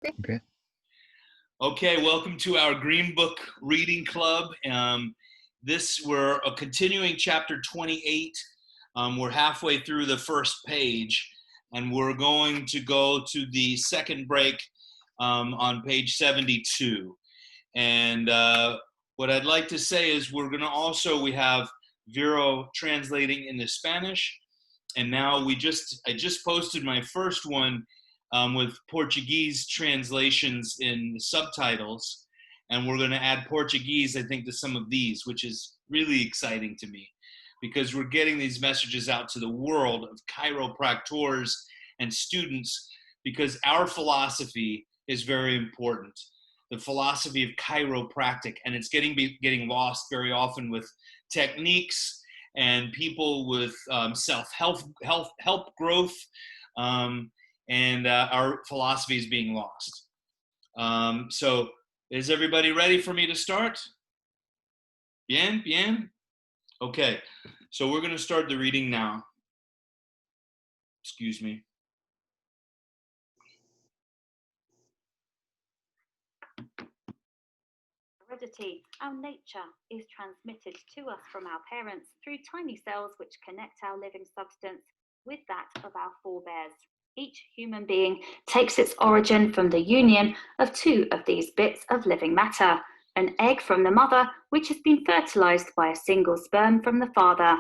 Okay. Okay, welcome to our Green Book Reading Club. We're continuing chapter 28. We're halfway through the first page, and we're going to go to the second break on page 72. And what I'd like to say is we have Vero translating into Spanish, and now I just posted my first one with Portuguese translations in the subtitles, and we're going to add Portuguese, I think, to some of these, which is really exciting to me because we're getting these messages out to the world of chiropractors and students because our philosophy is very important. The philosophy of chiropractic, and it's getting lost very often with techniques and people with self-help growth, and our philosophy is being lost. So is everybody ready for me to start? Bien, bien? Okay, so we're going to start the reading now. Excuse me. Heredity, our nature, is transmitted to us from our parents through tiny cells which connect our living substance with that of our forebears. Each human being takes its origin from the union of two of these bits of living matter, an egg from the mother, which has been fertilized by a single sperm from the father.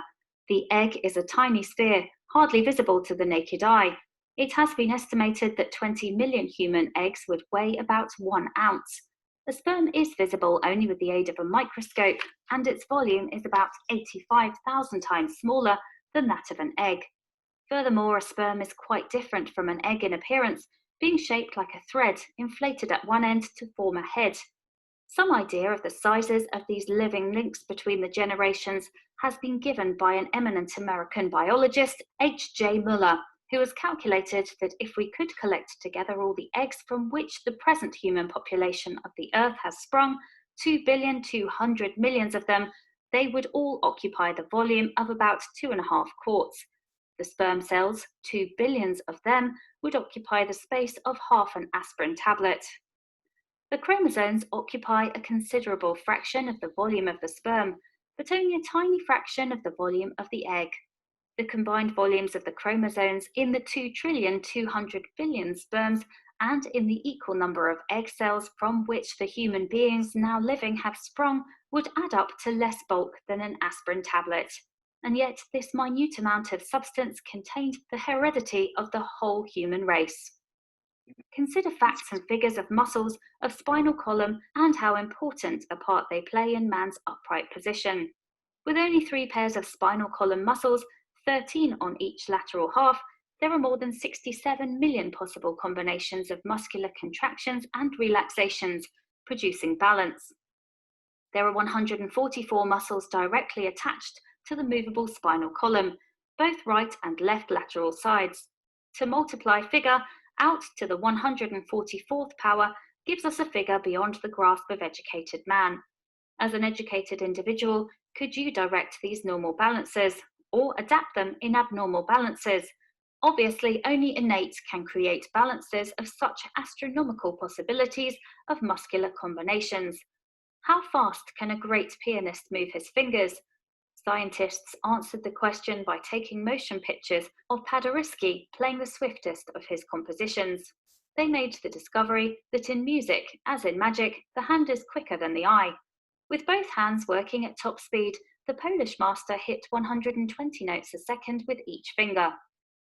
The egg is a tiny sphere, hardly visible to the naked eye. It has been estimated that 20 million human eggs would weigh about 1 ounce. The sperm is visible only with the aid of a microscope, and its volume is about 85,000 times smaller than that of an egg. Furthermore, a sperm is quite different from an egg in appearance, being shaped like a thread, inflated at one end to form a head. Some idea of the sizes of these living links between the generations has been given by an eminent American biologist, H.J. Muller, who has calculated that if we could collect together all the eggs from which the present human population of the Earth has sprung, 2,200,000,000 of them, they would all occupy the volume of about 2.5 quarts. The sperm cells, 2 billion of them, would occupy the space of half an aspirin tablet. The chromosomes occupy a considerable fraction of the volume of the sperm, but only a tiny fraction of the volume of the egg. The combined volumes of the chromosomes in the 2,200,000,000,000 sperms and in the equal number of egg cells from which the human beings now living have sprung would add up to less bulk than an aspirin tablet. And yet this minute amount of substance contained the heredity of the whole human race. Consider facts and figures of muscles of spinal column and how important a part they play in man's upright position. With only 3 pairs of spinal column muscles, 13 on each lateral half, there are more than 67 million possible combinations of muscular contractions and relaxations, producing balance. There are 144 muscles directly attached to the movable spinal column, both right and left lateral sides. To multiply figure out to the 144th power gives us a figure beyond the grasp of educated man. As an educated individual, could you direct these normal balances or adapt them in abnormal balances? Obviously, only innate can create balances of such astronomical possibilities of muscular combinations. How fast can a great pianist move his fingers? Scientists answered the question by taking motion pictures of Paderewski playing the swiftest of his compositions. They made the discovery that in music, as in magic, the hand is quicker than the eye. With both hands working at top speed, the Polish master hit 120 notes a second with each finger.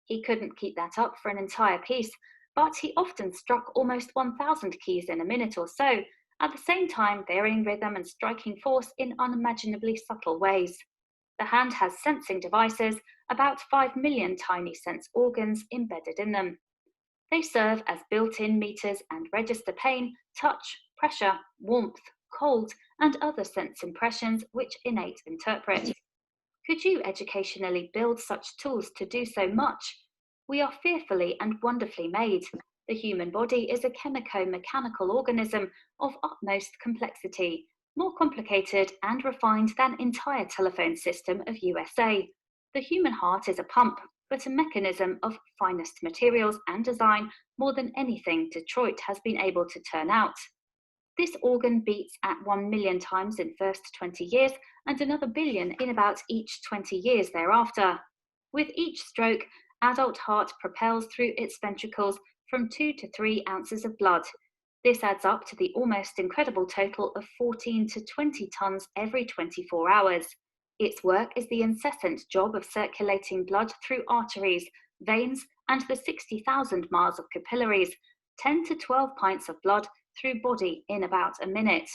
He couldn't keep that up for an entire piece, but he often struck almost 1,000 keys in a minute or so, at the same time varying rhythm and striking force in unimaginably subtle ways. The hand has sensing devices, about 5 million tiny sense organs embedded in them. They serve as built-in meters and register pain, touch, pressure, warmth, cold, and other sense impressions which innate interpret. Could you educationally build such tools to do so much? We are fearfully and wonderfully made. The human body is a chemico-mechanical organism of utmost complexity, more complicated and refined than entire telephone system of USA. The human heart is a pump, but a mechanism of finest materials and design more than anything Detroit has been able to turn out. This organ beats at 1 million times in first 20 years and another billion in about each 20 years thereafter. With each stroke, adult heart propels through its ventricles from 2 to 3 ounces of blood. This adds up to the almost incredible total of 14 to 20 tons every 24 hours. Its work is the incessant job of circulating blood through arteries, veins, and the 60,000 miles of capillaries, 10 to 12 pints of blood through body in about a minute.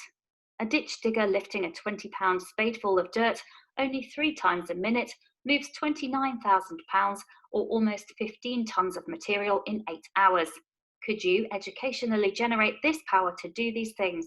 A ditch digger lifting a 20-pound spadeful of dirt only 3 times a minute moves 29,000 pounds or almost 15 tons of material in 8 hours. Could you educationally generate this power to do these things?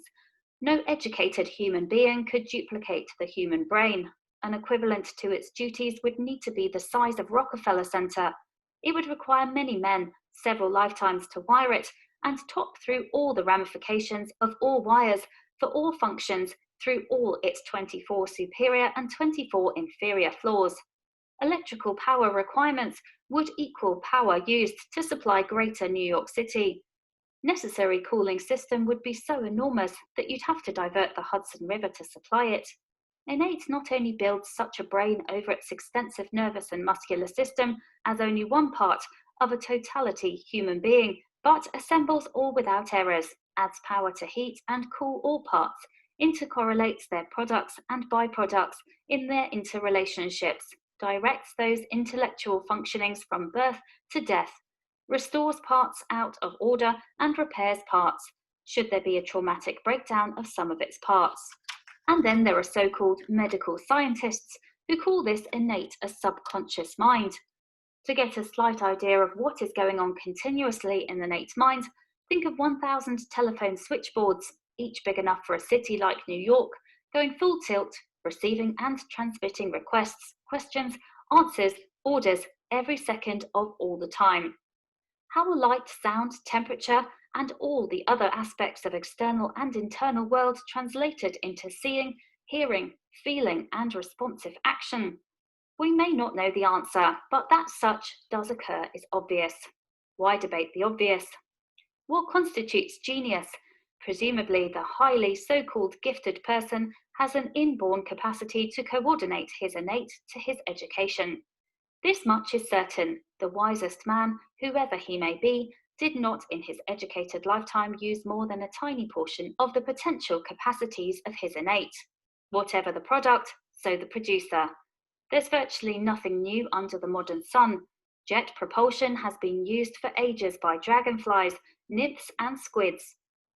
No educated human being could duplicate the human brain. An equivalent to its duties would need to be the size of Rockefeller Center. It would require many men, several lifetimes to wire it, and top through all the ramifications of all wires for all functions through all its 24 superior and 24 inferior floors. Electrical power requirements would equal power used to supply Greater New York City. Necessary cooling system would be so enormous that you'd have to divert the Hudson River to supply it. Innate not only builds such a brain over its extensive nervous and muscular system as only one part of a totality human being, but assembles all without errors, adds power to heat and cool all parts, intercorrelates their products and byproducts in their interrelationships, directs those intellectual functionings from birth to death, restores parts out of order and repairs parts, should there be a traumatic breakdown of some of its parts. And then there are so-called medical scientists who call this innate a subconscious mind. To get a slight idea of what is going on continuously in the innate mind, think of 1,000 telephone switchboards, each big enough for a city like New York, going full tilt, receiving and transmitting requests, questions, answers, orders every second of all the time. How are light, sound, temperature, and all the other aspects of external and internal world translated into seeing, hearing, feeling, and responsive action? We may not know the answer, but that such does occur is obvious. Why debate the obvious? What constitutes genius? Presumably, the highly so-called gifted person has an inborn capacity to coordinate his innate to his education. This much is certain: the wisest man, whoever he may be, did not in his educated lifetime use more than a tiny portion of the potential capacities of his innate. Whatever the product, so the producer. There's virtually nothing new under the modern sun. Jet propulsion has been used for ages by dragonflies, nymphs, and squids.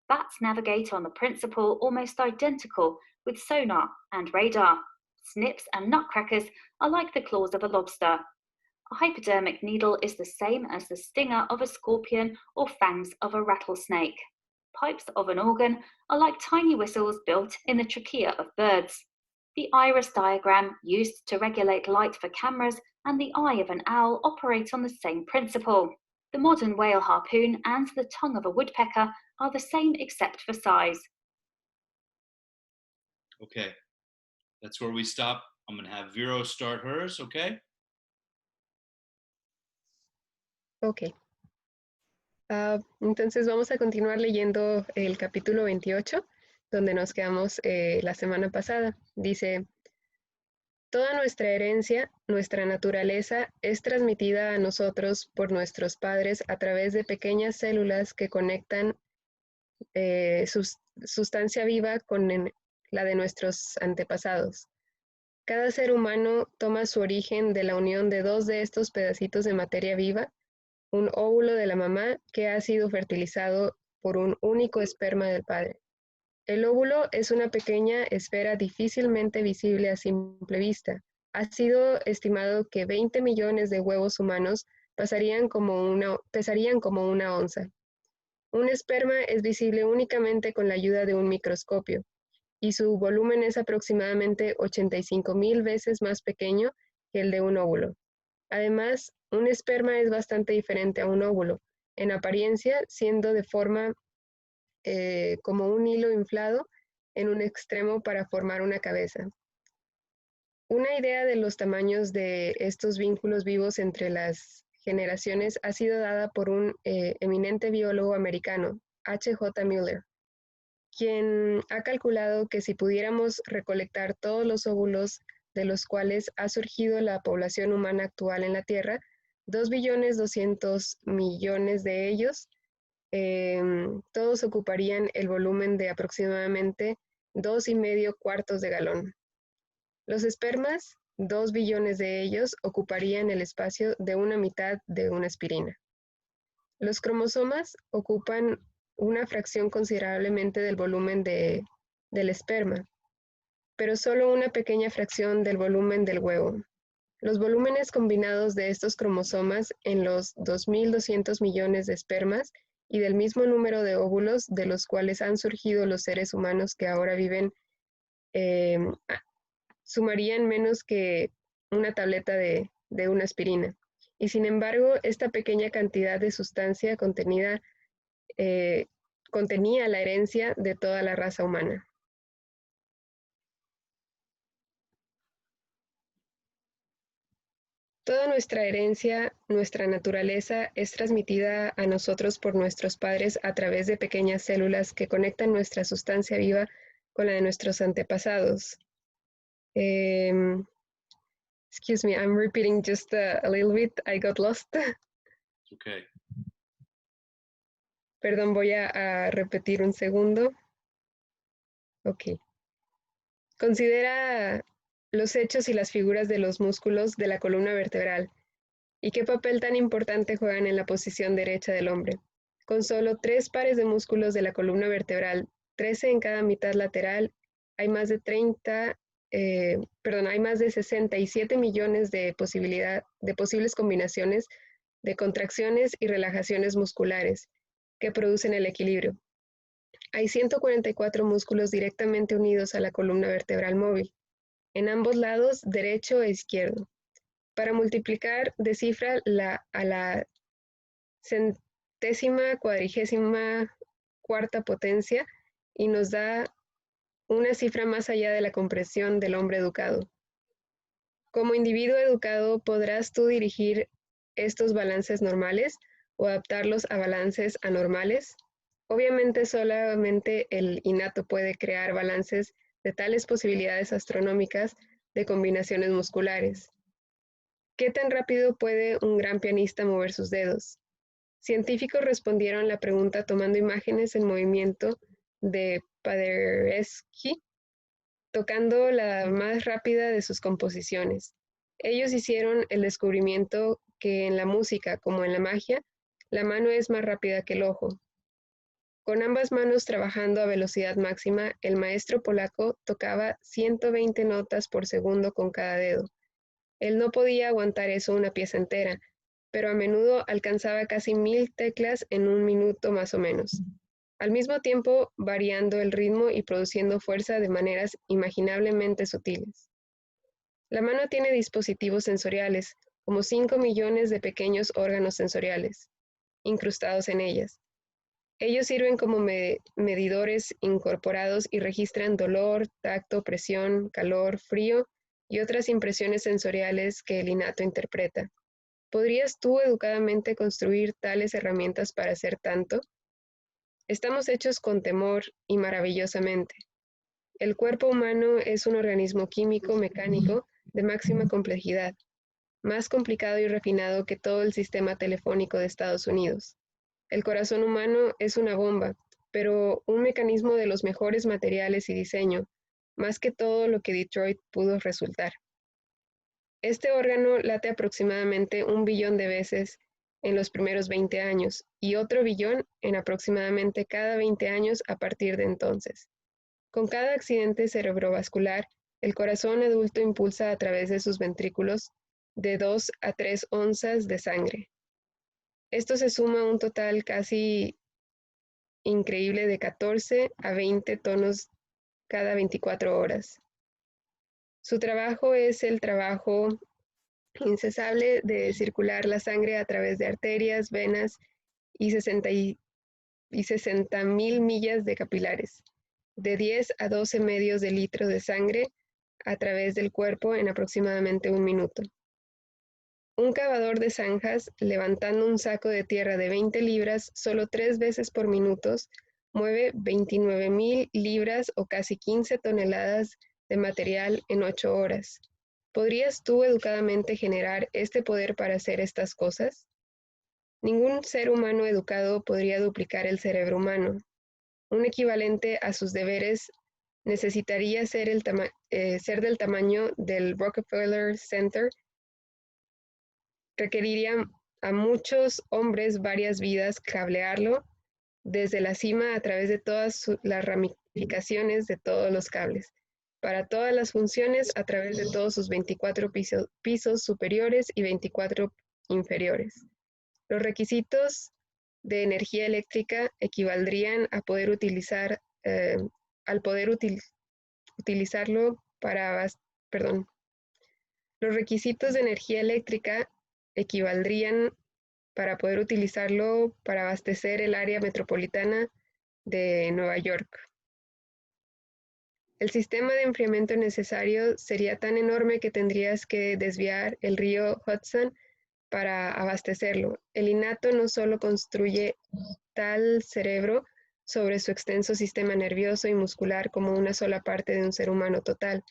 Bats navigate on a principle almost identical with sonar and radar. Snips and nutcrackers are like the claws of a lobster. A hypodermic needle is the same as the stinger of a scorpion or fangs of a rattlesnake. Pipes of an organ are like tiny whistles built in the trachea of birds. The iris diagram used to regulate light for cameras and the eye of an owl operate on the same principle. The modern whale harpoon and the tongue of a woodpecker are the same except for size. Okay, that's where we stop. I'm going to have Vero start hers, okay? Ok. Entonces vamos a continuar leyendo el capítulo 28, donde nos quedamos la semana pasada. Dice: toda nuestra herencia, nuestra naturaleza, es transmitida a nosotros por nuestros padres a través de pequeñas células que conectan sustancia viva con la de nuestros antepasados. Cada ser humano toma su origen de la unión de dos de estos pedacitos de materia viva, un óvulo de la mamá que ha sido fertilizado por un único esperma del padre. El óvulo es una pequeña esfera difícilmente visible a simple vista. Ha sido estimado que 20 millones de huevos humanos pesarían como una onza. Un esperma es visible únicamente con la ayuda de un microscopio, y su volumen es aproximadamente 85,000 veces más pequeño que el de un óvulo. Además, un esperma es bastante diferente a un óvulo, en apariencia siendo de forma como un hilo inflado en un extremo para formar una cabeza. Una idea de los tamaños de estos vínculos vivos entre las generaciones ha sido dada por un eminente biólogo americano, H.J. Müller, quien ha calculado que si pudiéramos recolectar todos los óvulos de los cuales ha surgido la población humana actual en la Tierra, 2.200.000.000.000 de ellos, todos ocuparían el volumen de aproximadamente 2,5 cuartos de galón. Los espermas, 2 billones de ellos, ocuparían el espacio de una mitad de una aspirina. Los cromosomas ocupan una fracción considerablemente del volumen del esperma, pero solo una pequeña fracción del volumen del huevo. Los volúmenes combinados de estos cromosomas en los 2.200 millones de espermas y del mismo número de óvulos de los cuales han surgido los seres humanos que ahora viven, sumarían menos que una tableta de una aspirina. Y sin embargo, esta pequeña cantidad de sustancia contenía la herencia de toda la raza humana. Toda nuestra herencia, nuestra naturaleza, es transmitida a nosotros por nuestros padres a través de pequeñas células que conectan nuestra sustancia viva con la de nuestros antepasados. Excuse me, I'm repeating just a little bit. I got lost. Okay. Perdón, voy a repetir un segundo. Ok. Considera los hechos y las figuras de los músculos de la columna vertebral y qué papel tan importante juegan en la posición derecha del hombre. Con solo 3 pares de músculos de la columna vertebral, 13 en cada mitad lateral, hay más de 67 millones de posibles combinaciones de contracciones y relajaciones musculares que producen el equilibrio. Hay 144 músculos directamente unidos a la columna vertebral móvil, en ambos lados, derecho e izquierdo. Para multiplicar, descifra a la 144ª potencia y nos da una cifra más allá de la comprensión del hombre educado. Como individuo educado, ¿podrás tú dirigir estos balances normales o adaptarlos a balances anormales? Obviamente, solamente el innato puede crear balances de tales posibilidades astronómicas de combinaciones musculares. ¿Qué tan rápido puede un gran pianista mover sus dedos? Científicos respondieron la pregunta tomando imágenes en movimiento de Paderewski, tocando la más rápida de sus composiciones. Ellos hicieron el descubrimiento que en la música, como en la magia, la mano es más rápida que el ojo. Con ambas manos trabajando a velocidad máxima, el maestro polaco tocaba 120 notas por segundo con cada dedo. Él no podía aguantar eso una pieza entera, pero a menudo alcanzaba casi 1000 teclas en un minuto más o menos, al mismo tiempo variando el ritmo y produciendo fuerza de maneras imaginablemente sutiles. La mano tiene dispositivos sensoriales, como 5 millones de pequeños órganos sensoriales, incrustados en ellas. Ellos sirven como medidores incorporados y registran dolor, tacto, presión, calor, frío y otras impresiones sensoriales que el innato interpreta. ¿Podrías tú educadamente construir tales herramientas para hacer tanto? Estamos hechos con temor y maravillosamente. El cuerpo humano es un organismo químico mecánico de máxima complejidad, más complicado y refinado que todo el sistema telefónico de Estados Unidos. El corazón humano es una bomba, pero un mecanismo de los mejores materiales y diseño, más que todo lo que Detroit pudo resultar. Este órgano late aproximadamente 1 billón de veces en los primeros 20 años y otro billón en aproximadamente cada 20 años a partir de entonces. Con cada accidente cerebrovascular, el corazón adulto impulsa a través de sus ventrículos de 2 a 3 onzas de sangre. Esto se suma a un total casi increíble de 14 a 20 tonos cada 24 horas. Su trabajo es el trabajo incesable de circular la sangre a través de arterias, venas y 60.000 millas de capilares, de 10 a 12 medios de litro de sangre a través del cuerpo en aproximadamente 1 minuto. Un cavador de zanjas, levantando un saco de tierra de 20 libras solo 3 veces por minuto, mueve 29,000 libras o casi 15 toneladas de material en 8 horas. ¿Podrías tú educadamente generar este poder para hacer estas cosas? Ningún ser humano educado podría duplicar el cerebro humano. Un equivalente a sus deberes necesitaría ser del tamaño del Rockefeller Center. Requeriría a muchos hombres varias vidas cablearlo desde la cima a través de todas las ramificaciones de todos los cables, para todas las funciones a través de todos sus 24 pisos superiores y 24 inferiores. Los requisitos de energía eléctrica equivaldrían a poder utilizarlo para, los requisitos de energía eléctrica equivaldrían para poder utilizarlo para abastecer el área metropolitana de Nueva York. El sistema de enfriamiento necesario sería tan enorme que tendrías que desviar el río Hudson para abastecerlo. El innato no solo construye tal cerebro sobre su extenso sistema nervioso y muscular como una sola parte de un ser humano total,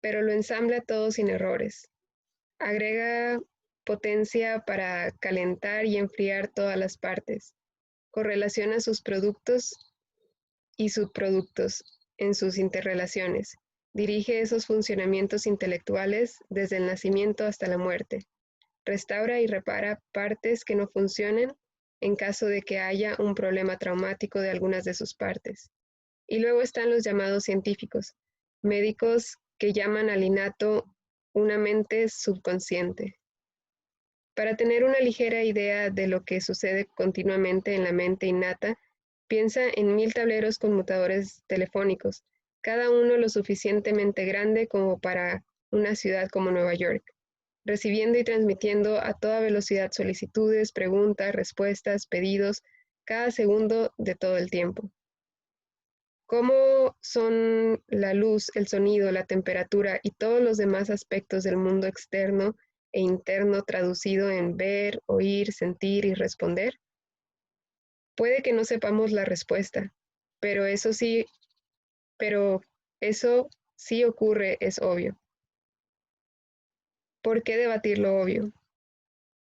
pero lo ensambla todo sin errores. Agrega potencia para calentar y enfriar todas las partes. Correlaciona sus productos y subproductos en sus interrelaciones. Dirige esos funcionamientos intelectuales desde el nacimiento hasta la muerte. Restaura y repara partes que no funcionen en caso de que haya un problema traumático de algunas de sus partes. Y luego están los llamados científicos, médicos que llaman al innato una mente subconsciente. Para tener una ligera idea de lo que sucede continuamente en la mente innata, piensa en 1000 tableros conmutadores telefónicos, cada uno lo suficientemente grande como para una ciudad como Nueva York, recibiendo y transmitiendo a toda velocidad solicitudes, preguntas, respuestas, pedidos, cada segundo de todo el tiempo. ¿Cómo son la luz, el sonido, la temperatura y todos los demás aspectos del mundo externo e interno traducido en ver, oír, sentir y responder? Puede que no sepamos la respuesta, pero eso sí ocurre, es obvio. ¿Por qué debatir lo obvio?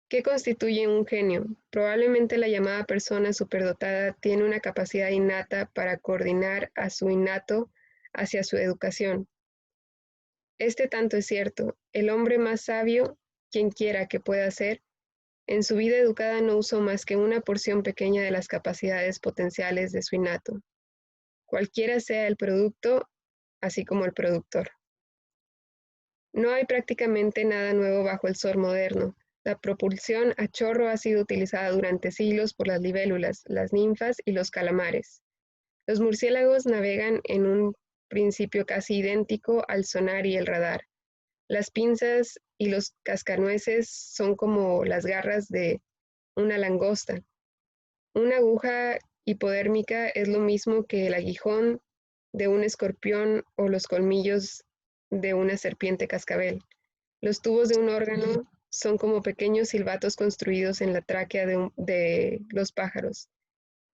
¿Qué constituye un genio? Probablemente la llamada persona superdotada tiene una capacidad innata para coordinar a su innato hacia su educación. Este tanto es cierto, el hombre más sabio, quien quiera que pueda ser, en su vida educada no usó más que una porción pequeña de las capacidades potenciales de su innato, cualquiera sea el producto, así como el productor. No hay prácticamente nada nuevo bajo el sol moderno. La propulsión a chorro ha sido utilizada durante siglos por las libélulas, las ninfas y los calamares. Los murciélagos navegan en un principio casi idéntico al sonar y el radar. Las pinzas y los cascanueces son como las garras de una langosta. Una aguja hipodérmica es lo mismo que el aguijón de un escorpión o los colmillos de una serpiente cascabel. Los tubos de un órgano son como pequeños silbatos construidos en la tráquea de los pájaros.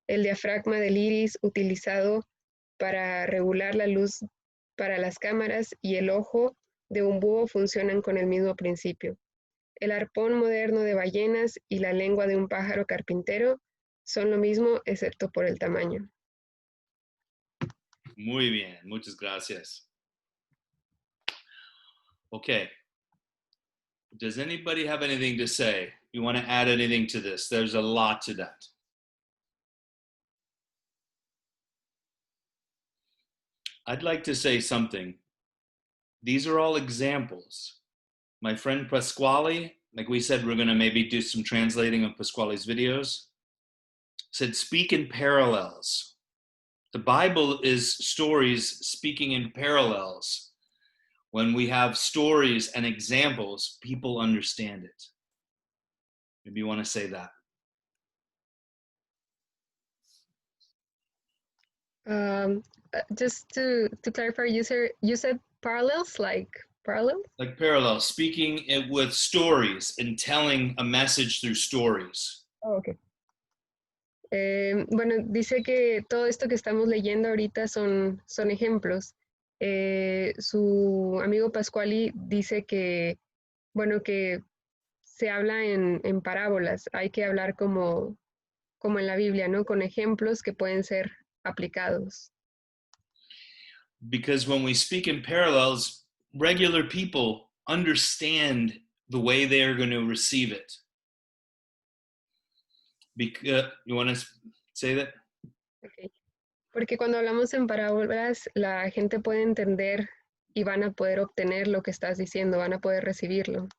El diafragma del iris utilizado para regular la luz para las cámaras y el ojo de un búho funcionan con el mismo principio. El arpón moderno de ballenas y la lengua de un pájaro carpintero son lo mismo excepto por el tamaño. Muy bien, muchas gracias. Okay. Does anybody have anything to say? You want to add anything to this? There's a lot to that. I'd like to say something. These are all examples. My friend Pasquale, like we said, we're going to maybe do some translating of Pasquale's videos, said speak in parallels. The Bible is stories speaking in parallels. When we have stories and examples, people understand it. Maybe you want to say that. Just to clarify, you said parallels, like parallels? Like parallel, speaking it with stories and telling a message through stories. Oh, okay. Bueno, dice que todo esto que estamos leyendo ahorita son ejemplos. Su amigo Pasquali dice que, bueno, que se habla en parábolas. Hay que hablar como en la Biblia, ¿no? Con ejemplos que pueden ser aplicados. Because when we speak in parallels, regular people understand the way they are going to receive it. Because, you want to say that? Okay. Porque cuando hablamos en parábolas, la gente puede entender y van a poder obtener lo que estás diciendo, van a poder recibirlo.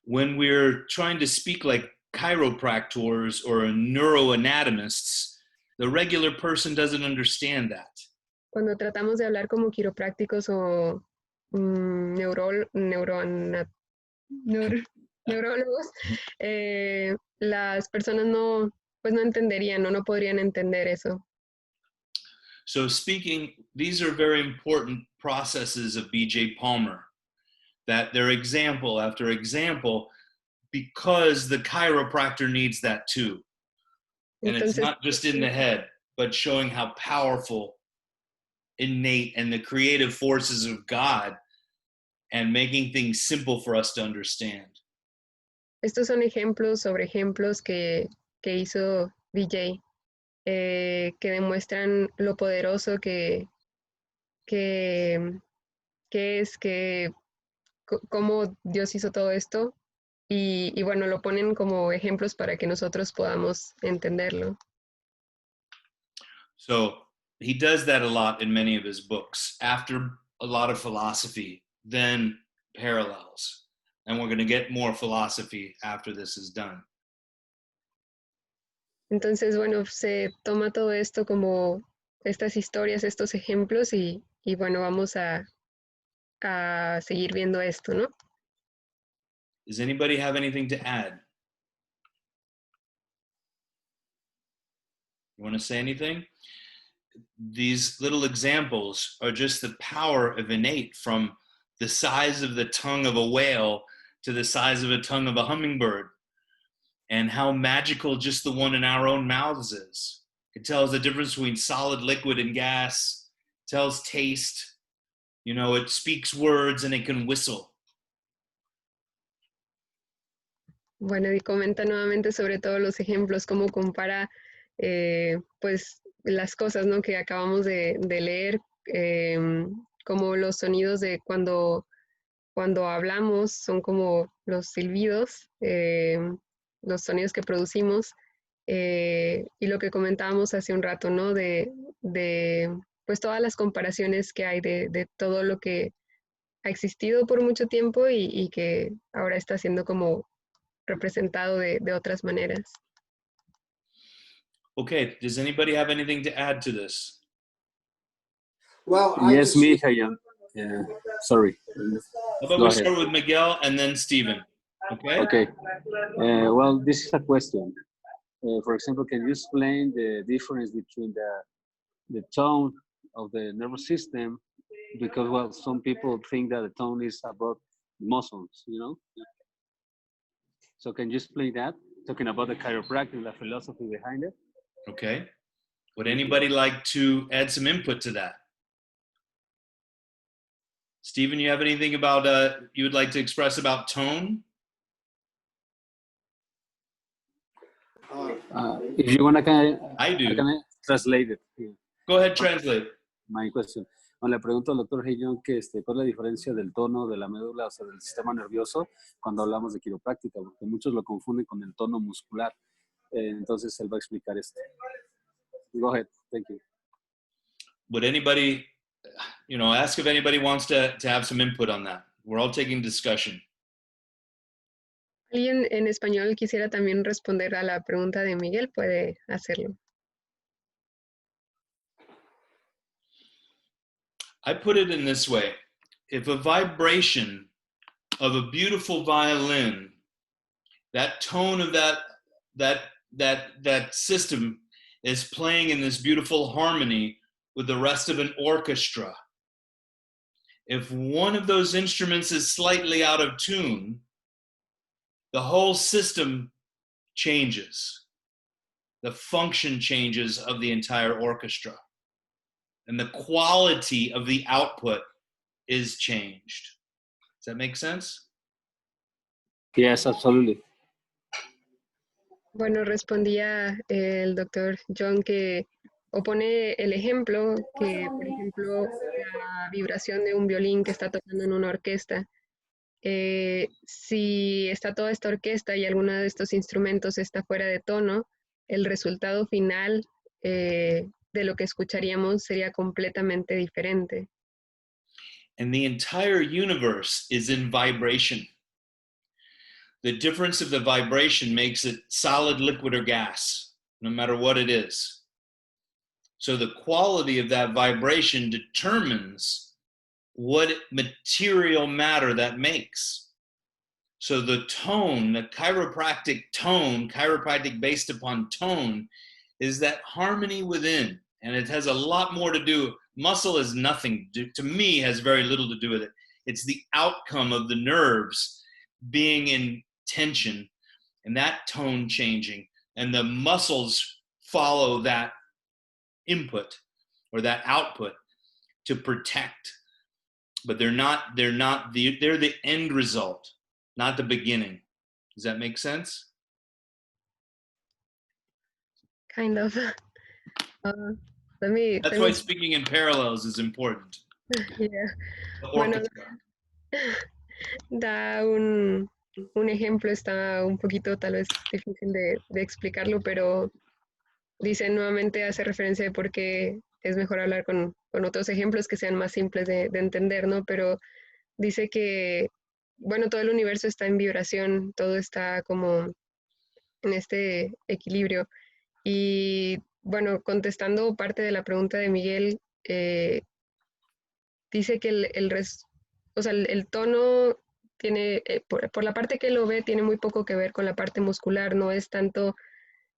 When we're trying to speak like chiropractors or neuroanatomists, the regular person doesn't understand that. Cuando tratamos de hablar como quiroprácticos o neurólogos, las personas no entenderían, no podrían entender eso. So speaking, these are very important processes of B.J. Palmer, that they're example after example, because the chiropractor needs that too. And it's not just in the head, but showing how powerful, innate, and the creative forces of God, and making things simple for us to understand. Estos son ejemplos sobre ejemplos que hizo DJ, que demuestran lo poderoso que es, cómo Dios hizo todo esto, y bueno, lo ponen como ejemplos para que nosotros podamos entenderlo. So he does that a lot in many of his books. After a lot of philosophy, then parallels. And we're going to get more philosophy after this is done. Entonces, bueno, se toma todo esto como estas historias, estos ejemplos, y bueno, vamos a seguir viendo esto, ¿no? Does anybody have anything to add? You want to say anything? These little examples are just the power of innate, from the size of the tongue of a whale to the size of a tongue of a hummingbird, and how magical just the one in our own mouths is. It tells the difference between solid, liquid, and gas. It tells taste. You know, it speaks words and it can whistle. Bueno, y comenta nuevamente sobre todos los ejemplos, cómo compara pues las cosas, ¿no?, que acabamos de leer, como los sonidos de cuando hablamos son como los silbidos, los sonidos que producimos, y lo que comentábamos hace un rato, ¿no?, de pues todas las comparaciones que hay de todo lo que ha existido por mucho tiempo y que ahora está siendo como representado de otras maneras. Okay, does anybody have anything to add to this? Well, yes, me, Hayan. Sorry. How about we start with Miguel and then Stephen? Okay. Okay. Well, this is a question. For example, can you explain the difference between the tone of the nervous system? Because, well, some people think that the tone is about muscles, you know? So can you explain that? Talking about the chiropractic, the philosophy behind it? Okay. Would anybody like to add some input to that? Stephen, you have anything about you would like to express about tone? If you want, I do. I can translate it. Go ahead, translate. My question. Le pregunto al doctor Haig que cuál es la diferencia del tono de la médula, o sea, del sistema nervioso, cuando hablamos de quiropráctica, porque muchos lo confunden con el tono muscular. Entonces él va a explicar esto. Go ahead. Thank you. Would anybody, you know, ask if anybody wants to have some input on that? We're all taking discussion. ¿Alguien en español quisiera también responder a la pregunta de Miguel? Puede hacerlo. I put it in this way. If a vibration of a beautiful violin, that tone of that system is playing in this beautiful harmony with the rest of an orchestra, if one of those instruments is slightly out of tune, the whole system changes. The function changes of the entire orchestra. And the quality of the output is changed. Does that make sense? Yes, absolutely. Bueno, respondía el doctor John que opone el ejemplo que, por ejemplo, la vibración de un violín que está tocando en una orquesta. Si está toda esta orquesta y alguno de estos instrumentos está fuera de tono, el resultado final de lo que escucharíamos sería completamente diferente. And the entire universe is in vibration. The difference of the vibration makes it solid, liquid, or gas, no matter what it is. So the quality of that vibration determines what material matter that makes. So the tone, the chiropractic tone, chiropractic based upon tone, is that harmony within. And it has a lot more to do. Muscle is nothing, to me, has very little to do with it. It's the outcome of the nerves being in tension and that tone changing, and the muscles follow that input or that output to protect. But they're the end result, not the beginning. Does that make sense? Kind of. That's why speaking in parallels is important. Yeah. Bueno, da un ejemplo, está un poquito tal vez difícil de explicarlo, pero dice nuevamente, hace referencia de por qué es mejor hablar con otros ejemplos que sean más simples de entender, ¿no? Pero dice que, bueno, todo el universo está en vibración, todo está como en este equilibrio. Y bueno, contestando parte de la pregunta de Miguel, dice que el tono tiene, por la parte que lo ve, tiene muy poco que ver con la parte muscular, no es tanto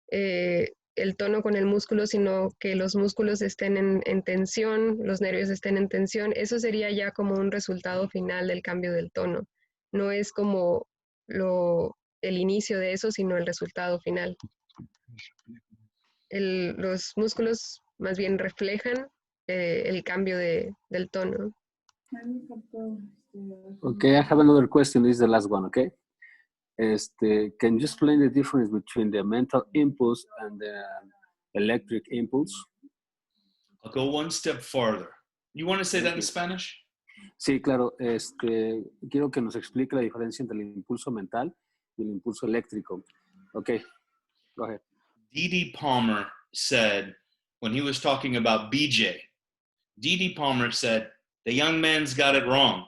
el tono con el músculo, sino que los músculos estén en tensión, los nervios estén en tensión. Eso sería ya como un resultado final del cambio del tono. No es como el inicio de eso, sino el resultado final. Los músculos más bien reflejan el cambio del tono. Okay, I have another question. This is the last one, okay? Can you explain the difference between the mental impulse and the electric impulse? I'll go one step farther. You want to say that in Spanish? Sí, claro. Quiero que nos explique la diferencia entre el impulso mental y el impulso eléctrico. Okay, go ahead. D.D. Palmer said, when he was talking about BJ, D.D. Palmer said, the young man's got it wrong.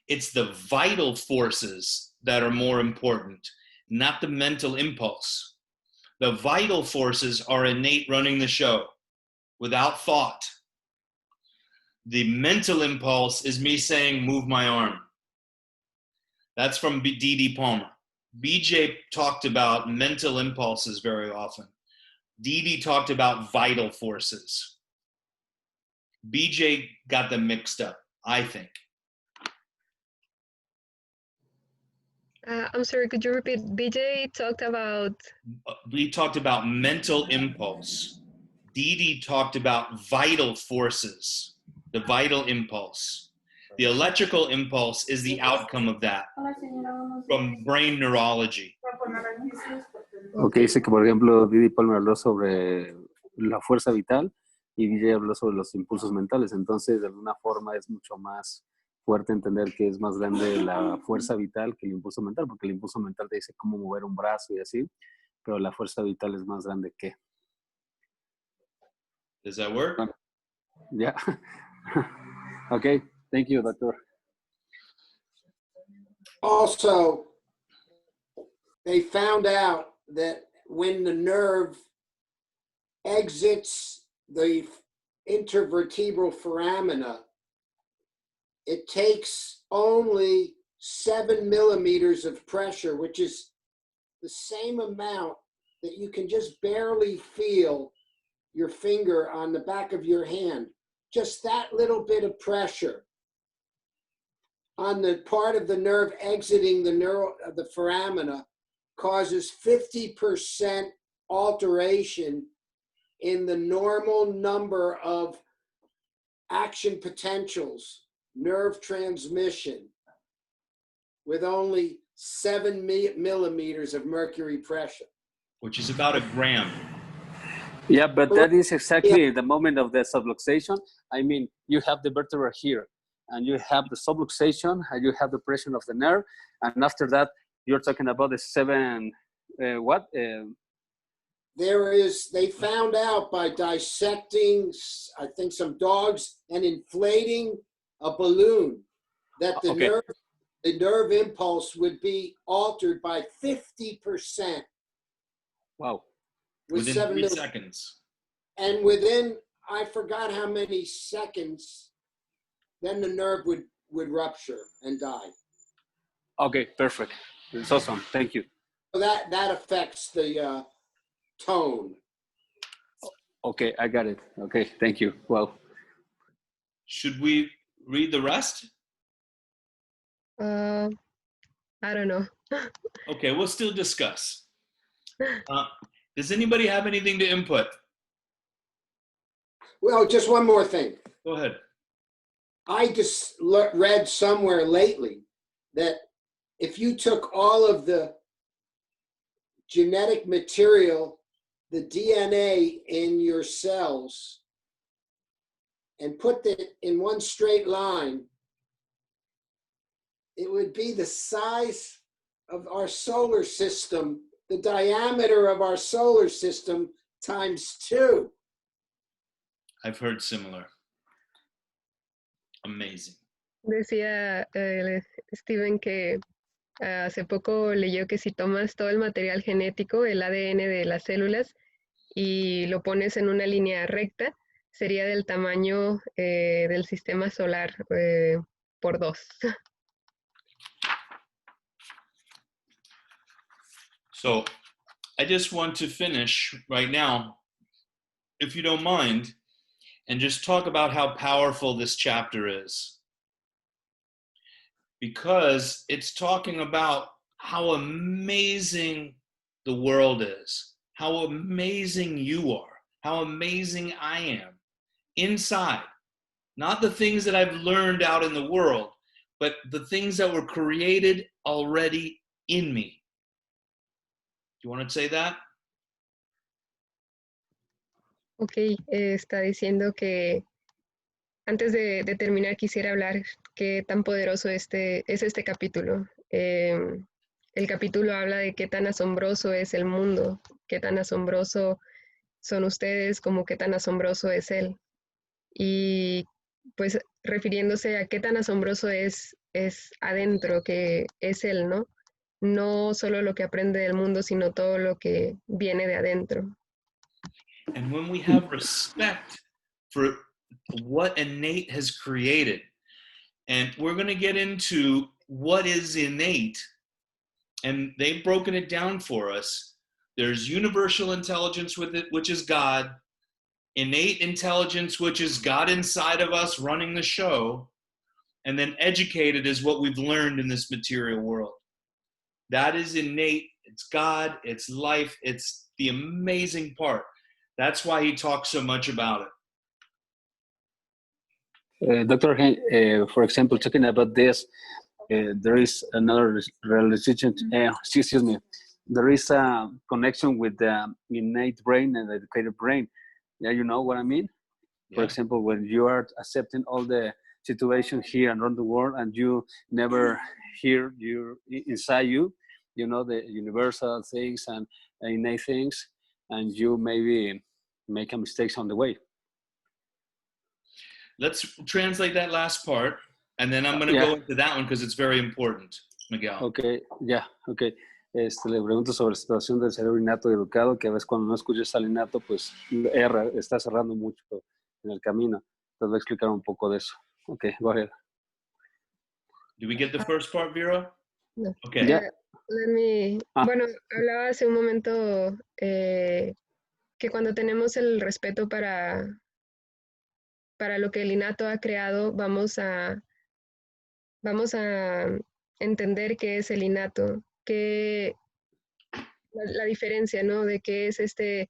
It's the vital forces that are more important, not the mental impulse. The vital forces are innate running the show without thought. The mental impulse is me saying, move my arm. That's from D.D. Palmer. BJ talked about mental impulses very often. D.D. talked about vital forces. BJ got them mixed up, I think. I'm sorry, could you repeat? BJ talked about... We talked about mental impulse. D.D. talked about vital forces, the vital impulse. The electrical impulse is the outcome of that from brain neurology. Ok, dice que por ejemplo D.D. Palmer habló sobre la fuerza vital y DJ habló sobre los impulsos mentales. Entonces, de alguna forma es mucho más fuerte entender que es más grande la fuerza vital que el impulso mental, porque el impulso mental te dice cómo mover un brazo y así, pero la fuerza vital es más grande que. Does that work? Yeah. Okay, thank you, doctor. Also, they found out that when the nerve exits the intervertebral foramina, it takes only 7 millimeters of pressure, which is the same amount that you can just barely feel your finger on the back of your hand. Just that little bit of pressure on the part of the nerve exiting the foramina causes 50% alteration in the normal number of action potentials, nerve transmission, with only 7 millimeters of mercury pressure. Which is about a gram. Yeah, but that is exactly the moment of the subluxation. I mean, you have the vertebra here, and you have the subluxation, and you have the pressure of the nerve, and after that, you're talking about the 7, They found out by dissecting, I think, some dogs and inflating a balloon that the nerve impulse would be altered by 50%. Wow. Within 3 seconds. And within, I forgot how many seconds, then the nerve would rupture and die. Okay, perfect. It's awesome. Thank you. So that affects the tone. Okay, I got it. Okay, thank you. Well, should we read the rest? I don't know. Okay, we'll still discuss. Does anybody have anything to input? Well, just one more thing. Go ahead. I just read somewhere lately that if you took all of the genetic material, the DNA in your cells, and put it in one straight line, it would be the size of our solar system, the diameter of our solar system times 2. I've heard similar. Amazing. Decía Steven que hace poco leyó que si tomas todo el material genético, el ADN de las células, y lo pones en una línea recta, sería del tamaño del sistema solar por 2. So I just want to finish right now, if you don't mind, and just talk about how powerful this chapter is. Because it's talking about how amazing the world is, how amazing you are, how amazing I am inside. Not the things that I've learned out in the world, but the things that were created already in me. Do you want to say that? Ok, está diciendo que antes de terminar quisiera hablar qué tan poderoso es este capítulo. El capítulo habla de qué tan asombroso es el mundo, qué tan asombroso son ustedes, como qué tan asombroso es él. Y pues refiriéndose a qué tan asombroso es adentro, que es él, ¿no? No solo lo que aprende del mundo, sino todo lo que viene de adentro. And when we have respect for what innate has created, and we're going to get into what is innate, and they've broken it down for us. There's universal intelligence with it, which is God, innate intelligence, which is God inside of us running the show, and then educated is what we've learned in this material world. That is innate. It's God, it's life, it's the amazing part. That's why he talks so much about it. Dr. Haig, for example, talking about this, there is another relation, excuse me, there is a connection with the innate brain and the educated brain. Yeah, you know what I mean? Yeah. For example, when you are accepting all the situation here and around the world and you never hear inside you, you know, the universal things and innate things, and you maybe make a mistakes on the way. Let's translate that last part, and then I'm going to go into that one because it's very important, Miguel. Okay, yeah, okay. Le pregunto sobre la situación del cerebro innato y educado, que a veces cuando no escuchas al innato, pues está cerrando mucho en el camino. Entonces voy a explicar un poco de eso. Okay, go ahead. Do we get the first part, Vera? No. Okay. Yeah. Bueno, hablaba hace un momento que cuando tenemos el respeto para lo que el innato ha creado, vamos a vamos a entender qué es el innato, la diferencia, ¿no? De qué es este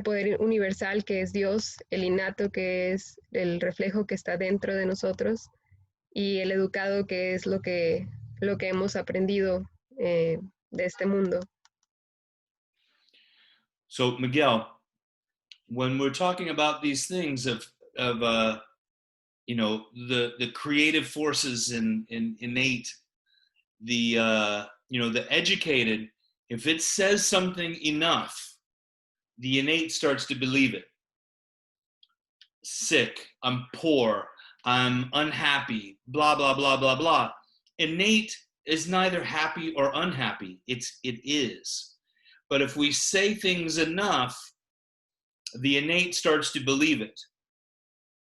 poder universal que es Dios, el innato que es el reflejo que está dentro de nosotros y el educado que es lo que hemos aprendido de este mundo. So Miguel, when we're talking about these things of you know, the creative forces in innate, the you know, the educated, if it says something enough, the innate starts to believe it. Sick, I'm poor, I'm unhappy, blah, blah, blah, blah, blah. Innate is neither happy or unhappy. It is. But if we say things enough, the innate starts to believe it.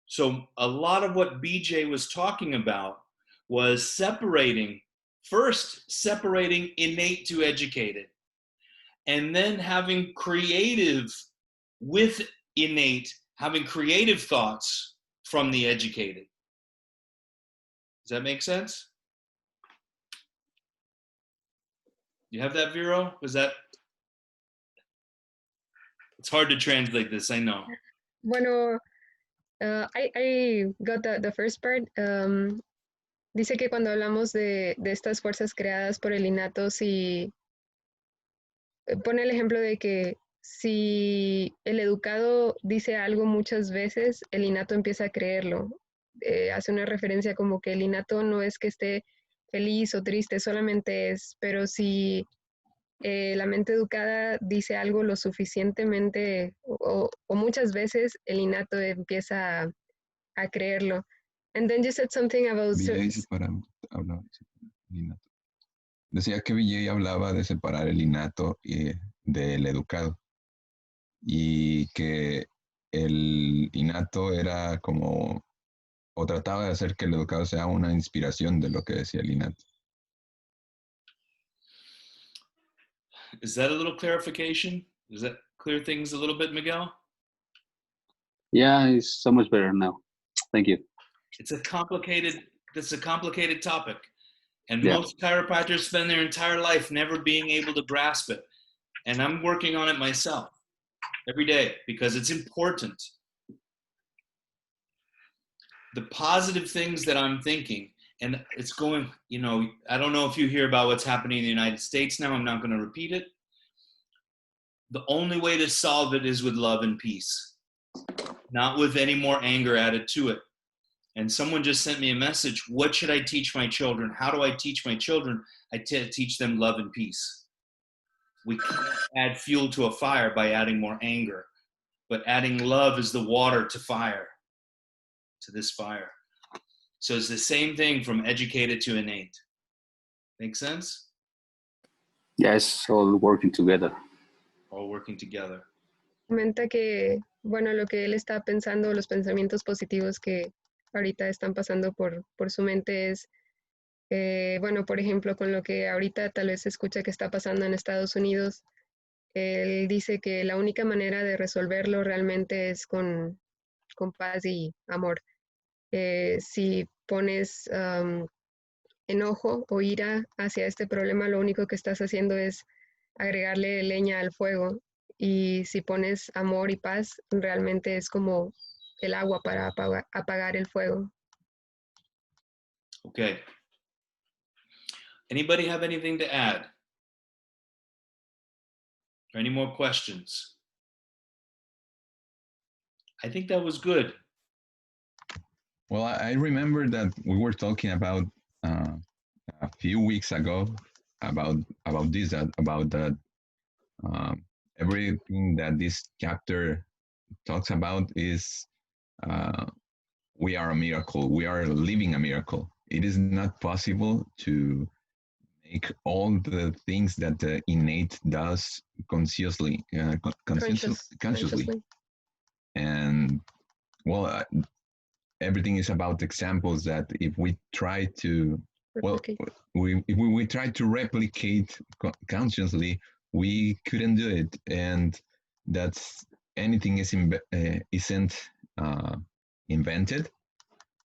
So a lot of what BJ was talking about was separating innate to educated, and then having creative with innate, having creative thoughts from the educated. Does that make sense? You have that, Vero? Was that? It's hard to translate this, I know. Bueno, I got the first part. Dice que cuando hablamos de estas fuerzas creadas por el innato, si pone el ejemplo de que si el educado dice algo muchas veces, el innato empieza a creerlo. Hace una referencia como que el innato no es que esté feliz o triste, solamente es, pero si la mente educada dice algo lo suficientemente o muchas veces, el innato empieza a creerlo. And then you said something about... Decía que BJ hablaba de separar el innato del educado y que el innato era como, o trataba de hacer que el educado sea una inspiración de lo que decía el innato. Is that a little clarification? Does that clear things a little bit, Miguel? Yeah, it's so much better now. Thank you. It's a complicated topic. And Yeah. most chiropractors spend their entire life never being able to grasp it. And I'm working on it myself every day because it's important. The positive things that I'm thinking, and it's going, you know, I don't know if you hear about what's happening in the United States now. I'm not going to repeat it. The only way to solve it is with love and peace, not with any more anger added to it. And someone just sent me a message. What should I teach my children? How do I teach my children? I teach them love and peace. We can't add fuel to a fire by adding more anger, but adding love is the water to fire, to this fire. So it's the same thing from educated to innate. Make sense? Yeah, it's all working together. All working together. Comenta que, bueno, lo que él está pensando, los pensamientos positivos que ahorita están pasando por su mente es, bueno, por ejemplo, con lo que ahorita tal vez se escucha que está pasando en Estados Unidos, él dice que la única manera de resolverlo realmente es con paz y amor. Si pones enojo o ira hacia este problema, lo único que estás haciendo es agregarle leña al fuego. Y si pones amor y paz, realmente es como el agua para apagar el fuego. Okay. Anybody have anything to add? Or any more questions? I think that was good. Well, I remember that we were talking about a few weeks ago about this, about that everything that this chapter talks about is we are a miracle. We are living a miracle. It is not possible to make all the things that the innate does consciously. And well, everything is about examples that if we try to if we try to replicate consciously, we couldn't do it, and that's anything isn't invented.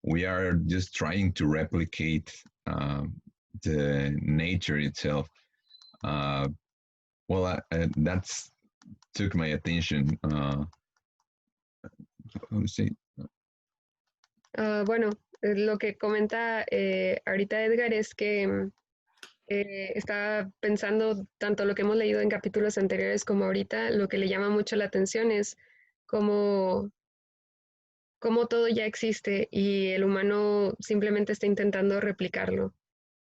we are just trying to replicate the nature itself. That's took my attention. How to say? Bueno, lo que comenta ahorita Edgar es que estaba pensando tanto lo que hemos leído en capítulos anteriores como ahorita, lo que le llama mucho la atención es cómo todo ya existe y el humano simplemente está intentando replicarlo.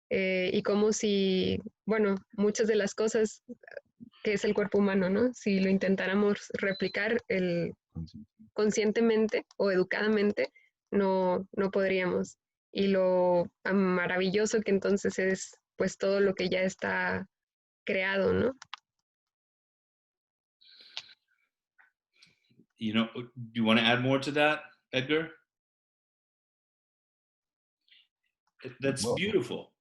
Y como si, bueno, muchas de las cosas que es el cuerpo humano, ¿no? Si lo intentáramos replicar conscientemente o educadamente, no podríamos. Y lo maravilloso que entonces es, pues, todo lo que ya está creado, ¿no? You know, do you want to add more to that, Edgar? That's beautiful.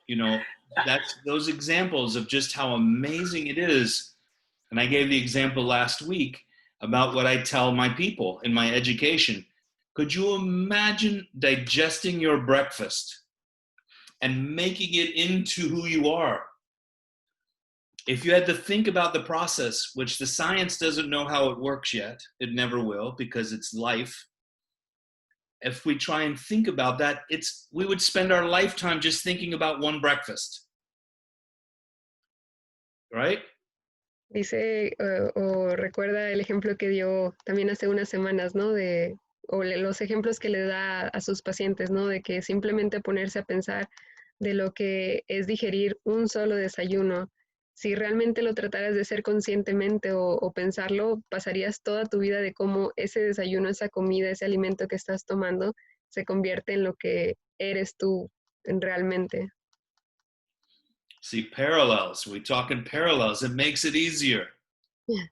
You know, that's those examples of just how amazing it is. And I gave the example last week about what I tell my people in my education. Could you imagine digesting your breakfast and making it into who you are? If you had to think about the process, which the science doesn't know how it works yet, it never will because it's life. If we try and think about that, we would spend our lifetime just thinking about one breakfast. Right? Dice, o recuerda el ejemplo que dio también hace unas semanas, ¿no? Los ejemplos que le da a sus pacientes, ¿no? De que simplemente ponerse a pensar de lo que es digerir un solo desayuno. Si realmente lo trataras de hacer conscientemente o pensarlo, pasarías toda tu vida de cómo ese desayuno, esa comida, ese alimento que estás tomando, se convierte en lo que eres tú realmente. See, parallels. We talk in parallels. It makes it easier.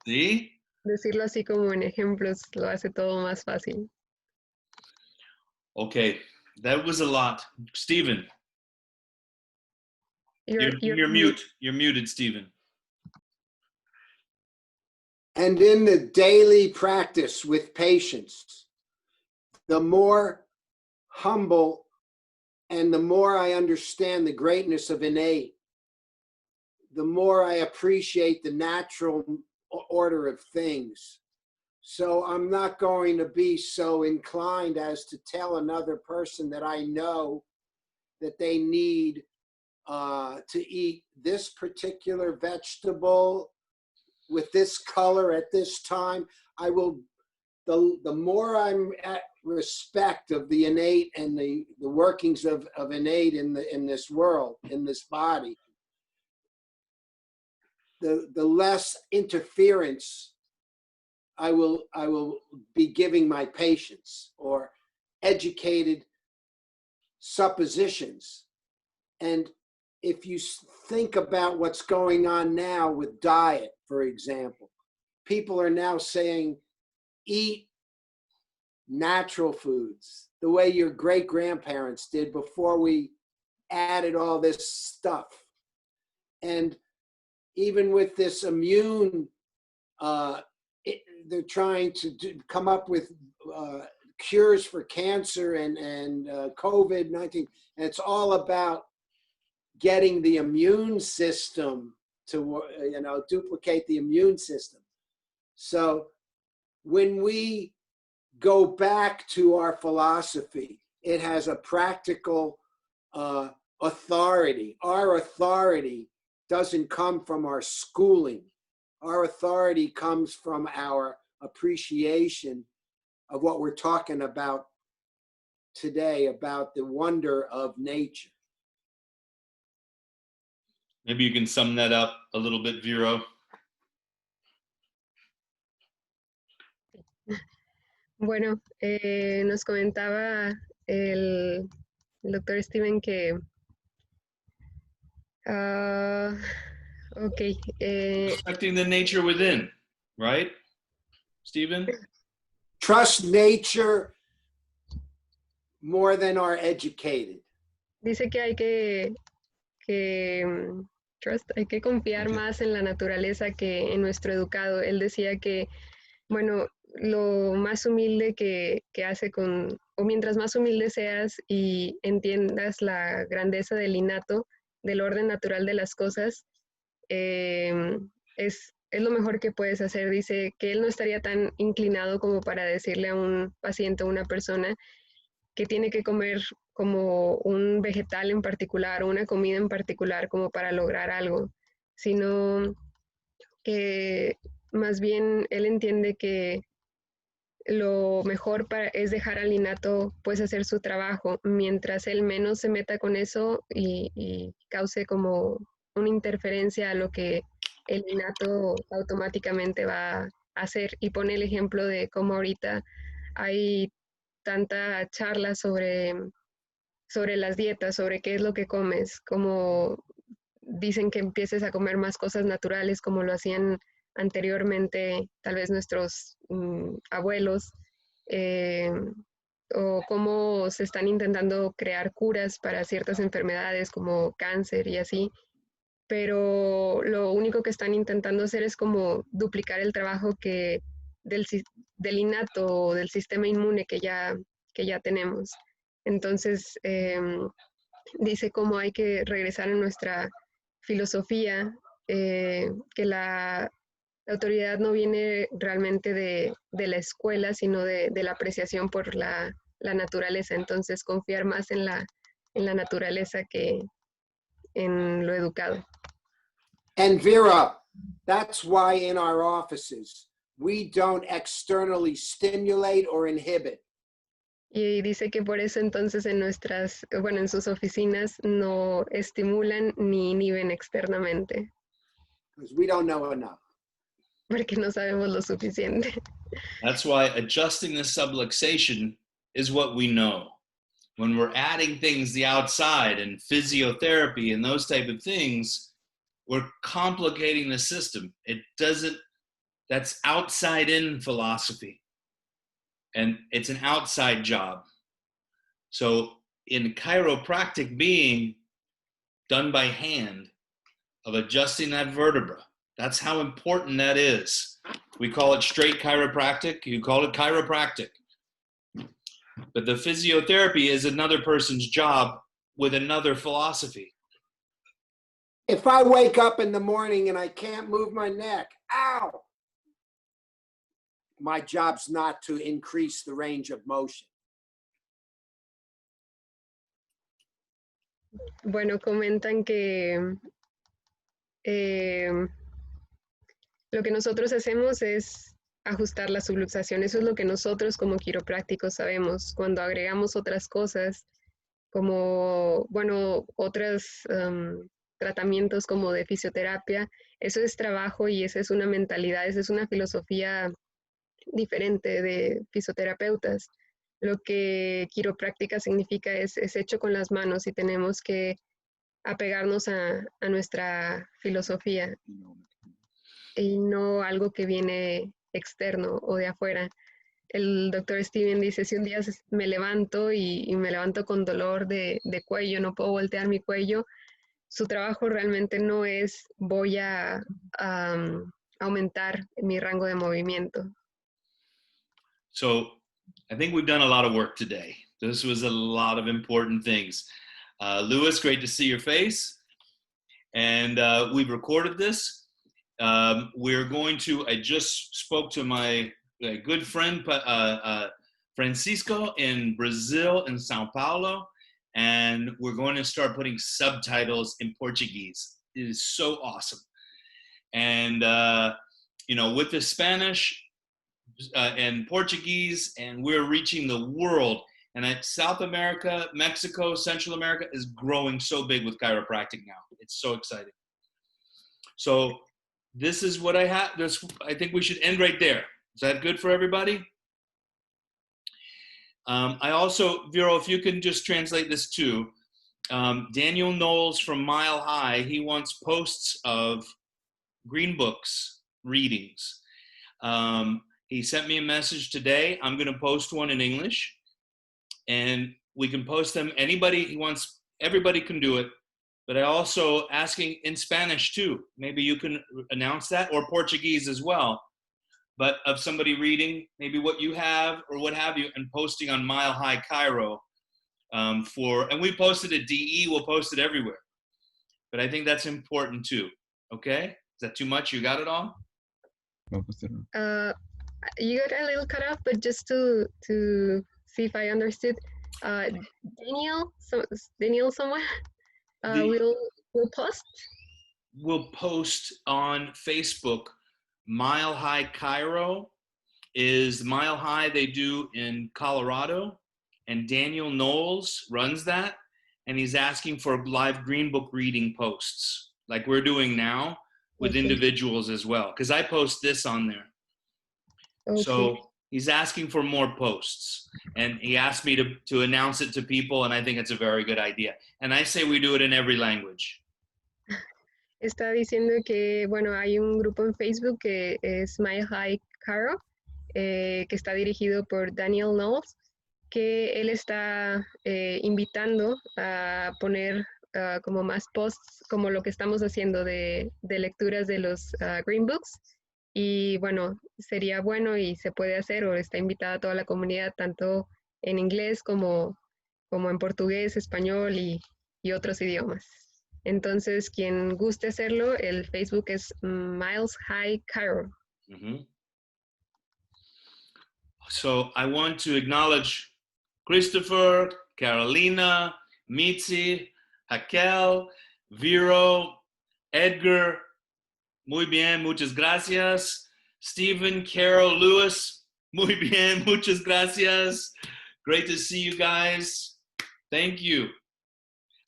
See? Decirlo así como en ejemplos lo hace todo más fácil. Okay, that was a lot. Stephen. You're mute. You're muted, Stephen. And in the daily practice with patients, the more humble and the more I understand the greatness of innate, the more I appreciate the natural order of things. So I'm not going to be so inclined as to tell another person that I know that they need to eat this particular vegetable with this color at this time. I will, the more I'm at respect of the innate and the workings of innate in this world, in this body, the less interference I will be giving my patients, or educated suppositions. And if you think about what's going on now with diet, for example, people are now saying, eat natural foods, the way your great-grandparents did before we added all this stuff. And even with this immune, they're trying to come up with cures for cancer and COVID-19. And it's all about getting the immune system to, duplicate the immune system. So when we go back to our philosophy, it has a practical authority. Our authority doesn't come from our schooling. Our authority comes from our appreciation of what we're talking about today, about the wonder of nature. Maybe you can sum that up a little bit, Vero. Bueno, nos comentaba el doctor Steven que respecting the nature within, right, Stephen? Trust nature more than our educated. Dice que hay que hay que confiar más en la naturaleza que en nuestro educado. Él decía que, bueno, lo más humilde que hace o mientras más humilde seas y entiendas la grandeza del innato, del orden natural de las cosas, es lo mejor que puedes hacer. Dice que él no estaría tan inclinado como para decirle a un paciente o una persona que tiene que comer como un vegetal en particular o una comida en particular como para lograr algo, sino que más bien él entiende que lo mejor es dejar al innato pues hacer su trabajo, mientras él menos se meta con eso y cause como una interferencia a lo que el innato automáticamente va a hacer. Y pone el ejemplo de cómo ahorita hay tanta charla sobre las dietas, sobre qué es lo que comes, como dicen que empieces a comer más cosas naturales como lo hacían anteriormente tal vez nuestros abuelos, eh, o cómo se están intentando crear curas para ciertas enfermedades como cáncer y así, pero lo único que están intentando hacer es como duplicar el trabajo del innato o del sistema inmune que ya tenemos. Entonces, dice cómo hay que regresar a nuestra filosofía, que la autoridad no viene realmente de la escuela, sino de la apreciación por la naturaleza. Entonces, confiar más en la naturaleza que en lo educado. And Vera, that's why in our offices, we don't externally stimulate or inhibit. Y dice que por eso entonces en sus oficinas no estimulan ni inhiben externamente. Because we don't know enough. Porque no sabemos lo suficiente. That's why adjusting the subluxation is what we know. When we're adding things the outside and physiotherapy and those type of things, we're complicating the system. That's outside in philosophy. And it's an outside job. So in chiropractic being done by hand of adjusting that vertebra, that's how important that is. We call it straight chiropractic. You call it chiropractic. But the physiotherapy is another person's job with another philosophy. If I wake up in the morning and I can't move my neck, ow! My job's not to increase the range of motion. Bueno, comentan que lo que nosotros hacemos es ajustar la subluxación. Eso es lo que nosotros como quiroprácticos sabemos. Cuando agregamos otras cosas, como, bueno, otros tratamientos como de fisioterapia, eso es trabajo y esa es una mentalidad, esa es una filosofía diferente de fisioterapeutas. Lo que quiropráctica significa es hecho con las manos y tenemos que apegarnos a nuestra filosofía y no algo que viene externo o de afuera. El doctor Steven dice, si un día me levanto y me levanto con dolor de cuello, no puedo voltear mi cuello, su trabajo realmente no es voy a aumentar mi rango de movimiento. So I think we've done a lot of work today. This was a lot of important things. Louis, great to see your face. And we've recorded this. We're going to, I just spoke to my good friend, Francisco in Brazil, in Sao Paulo, and we're going to start putting subtitles in Portuguese. It is so awesome. And, with the Spanish and Portuguese, and we're reaching the world. And South America, Mexico, Central America is growing so big with chiropractic now. It's so exciting. So this is what I have. I think we should end right there. Is that good for everybody? I also, Vero, if you can just translate this too. Daniel Knowles from Mile High, he wants posts of Green Books readings. He sent me a message today. I'm going to post one in English. And we can post them. Everybody can do it. But I also asking in Spanish too. Maybe you can announce that, or Portuguese as well. but of somebody reading maybe what you have or what have you, and posting on Mile High Cairo and we posted at DE, we'll post it everywhere. But I think that's important too. Okay? Is that too much? You got it all? You got a little cut off, but just to see if I understood, Daniel someone will post? We'll post on Facebook. Mile High Cairo is Mile High they do in Colorado, and Daniel Knowles runs that, and he's asking for live Green Book reading posts like we're doing now with individuals as well, because I post this on there. Okay. So he's asking for more posts, and he asked me to announce it to people, and I think it's a very good idea. And I say we do it in every language. Está diciendo que, bueno, hay un grupo en Facebook que es Mile High Cairo, que está dirigido por Daniel Knowles, que él está invitando a poner como más posts, como lo que estamos haciendo de lecturas de los Green Books. Y bueno, sería bueno y se puede hacer, o está invitada toda la comunidad, tanto en inglés como en portugués, español y otros idiomas. Entonces, quien guste hacerlo, el Facebook es Miles High Cairo. Mm-hmm. So I want to acknowledge Christopher, Carolina, Mitzi, Raquel, Vero, Edgar. Muy bien, muchas gracias. Stephen, Carol, Lewis. Muy bien, muchas gracias. Great to see you guys. Thank you.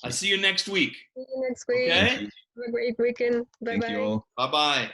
I'll see you next week. See you next week. Okay? Have a great weekend. Bye-bye. Thank you all. Bye-bye.